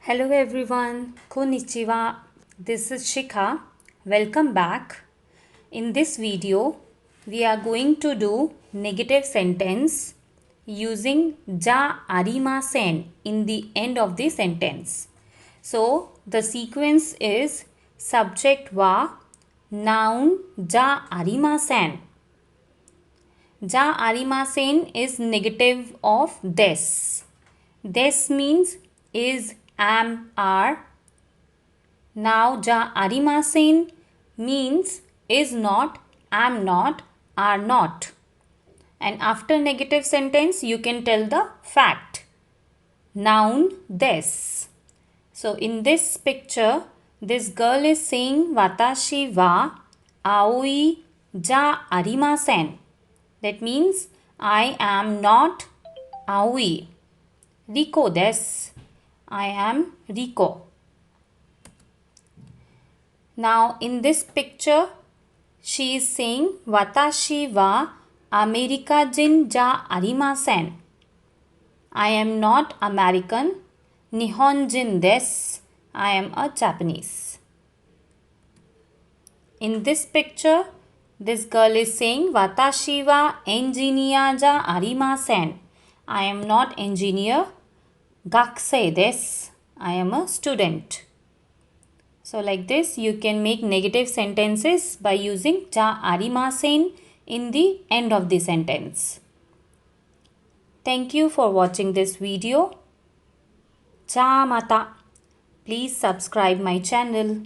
Hello everyone, konnichiwa. This is Shikha. Welcome back. In this video, we are going to do negative sentence using ja arimasen in the end of the sentence. So, the sequence is subject wa, noun ja arimasen. Ja arimasen is negative of des. Des means is, am, are. Now ja arimasen means is not, am not, are not. And after negative sentence you can tell the fact. Noun des. So in this picture this girl is saying watashi wa aoi ja arimasen. That means I am not aoi. Riko desu. I am Riko. Now in this picture she is saying watashi wa Amerikajin ja arimasen. I am not American. Nihonjin desu. I am a Japanese. In this picture this girl is saying watashi wa engineer ja arimasen. I am not engineer. Gakusei desu. I am a student. So like this you can make negative sentences by using ja arimasen in the end of the sentence. Thank you for watching this video. Ja mata. Please subscribe my channel.